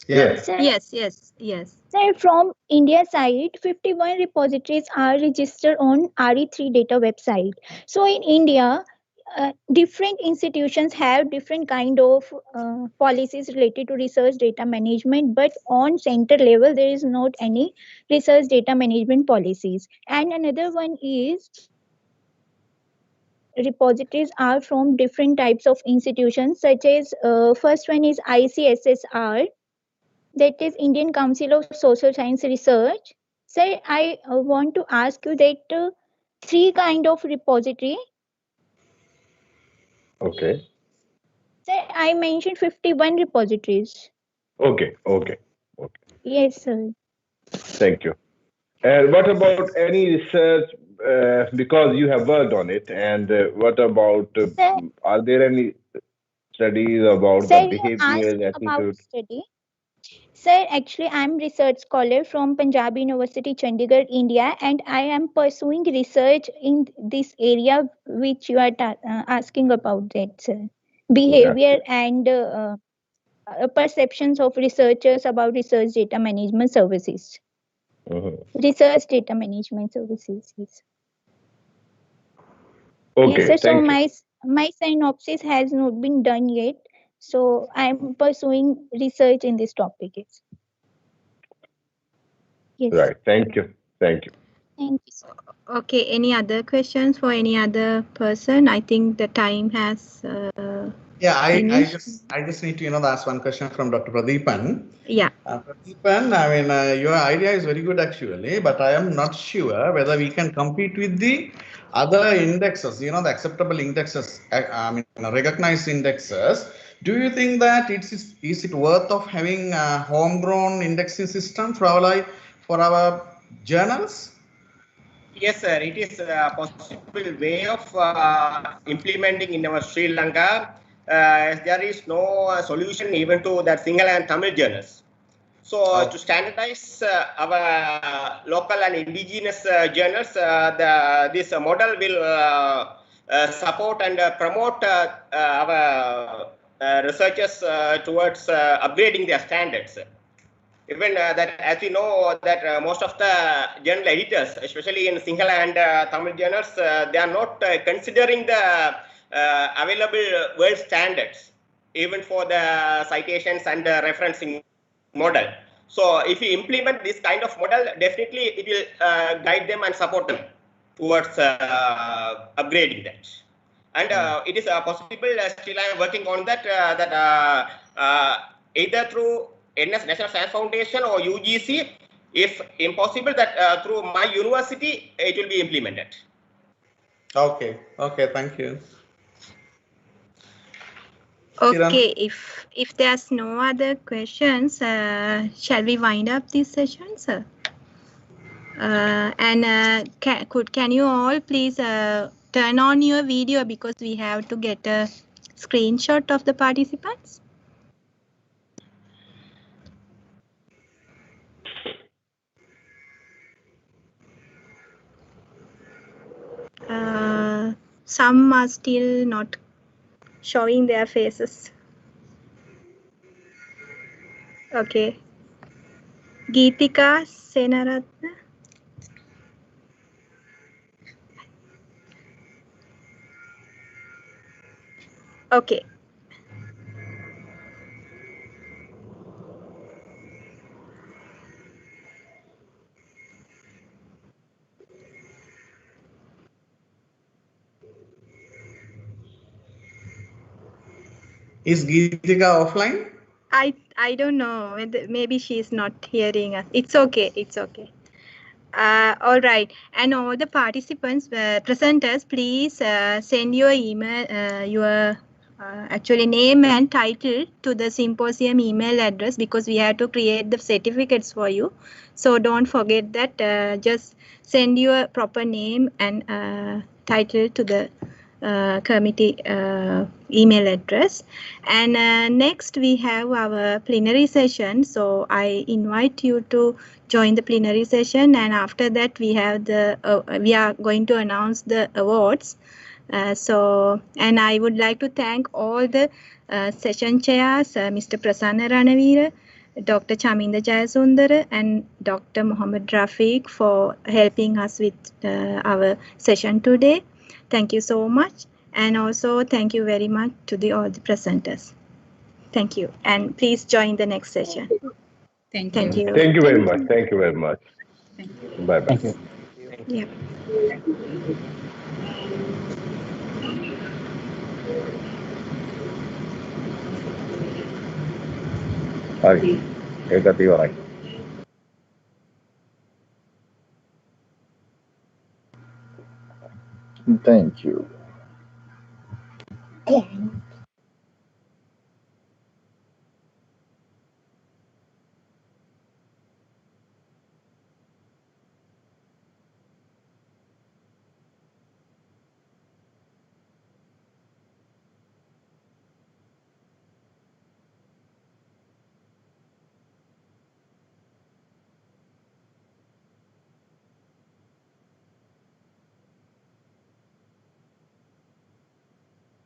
Yes. Sir, Yes. Sir, from India side, 51 repositories are registered on RE3 data website. So in India, different institutions have different kind of policies related to research data management, but on center level, there is not any research data management policies. And another one is repositories are from different types of institutions, such as first one is ICSSR, that is Indian Council of Social Science Research. Sir, I want to ask you that three kind of repository. Okay. Sir, I mentioned 51 repositories. Okay. Yes, sir. Thank you. And what about any research, because you have worked on it, and what about, are there any studies about the Sir, you asked behavior, about attitude? study. Sir, actually, I am research scholar from Punjab University, Chandigarh, India, and I am pursuing research in this area which you are asking about, that, sir. Behavior and perceptions of researchers about research data management services. Research data management services. Yes. Okay, yes, sir. So thank you. my synopsis has not been done yet. So I'm pursuing research in this topic. Yes. Right. Thank you. Thank you, sir. Okay, any other questions for any other person? I think the time has Yeah, I finished. just need to ask one question from Dr. Pradeepan. Yeah. Pradeepan, I mean, your idea is very good actually, but I am not sure whether we can compete with the other indexes, the acceptable indexes, I mean, recognized indexes. Do you think that is it worth of having a homegrown indexing system for our journals? Yes, sir. It is a possible way of implementing in our Sri Lanka. There is no solution even to that Sinhala and Tamil journals. So to standardize our local and indigenous journals, this model will support and promote our researchers towards upgrading their standards. Even that, as we know, that most of the journal editors, especially in Sinhala and Tamil journals, they are not considering the available world standards, even for the citations and referencing model. So if you implement this kind of model, definitely it will guide them and support them towards upgrading that. And it is possible, still I am working on that, either through NS National Science Foundation or UGC, if impossible, that through my university, it will be implemented. Okay, thank you. Okay, if there's no other questions, shall we wind up this session, sir? And can you all please turn on your video, because we have to get a screenshot of the participants. Some are still not showing their faces. Okay. Geetika Senaratna. Okay. Is Geetika offline? I don't know. Maybe she's not hearing us. It's okay. It's okay. All right. And all the participants, presenters, please send your email, your actually name and title to the symposium email address, because we have to create the certificates for you. So don't forget that. Just send your proper name and title to the committee email address. And next we have our plenary session. So I invite you to join the plenary session, and after that we have we are going to announce the awards. And I would like to thank all the session chairs, Mr. Prasanna Ranavira, Dr. Chaminda Jayasundara, and Dr. Mohammed Rafiq for helping us with our session today. Thank you so much. And also thank you very much to all the presenters. Thank you. And please join the next session. Thank Thank you. you. Thank you very much. Thank you very much. Thank you. Bye bye. Thank you. Yeah. Hi. Thank you.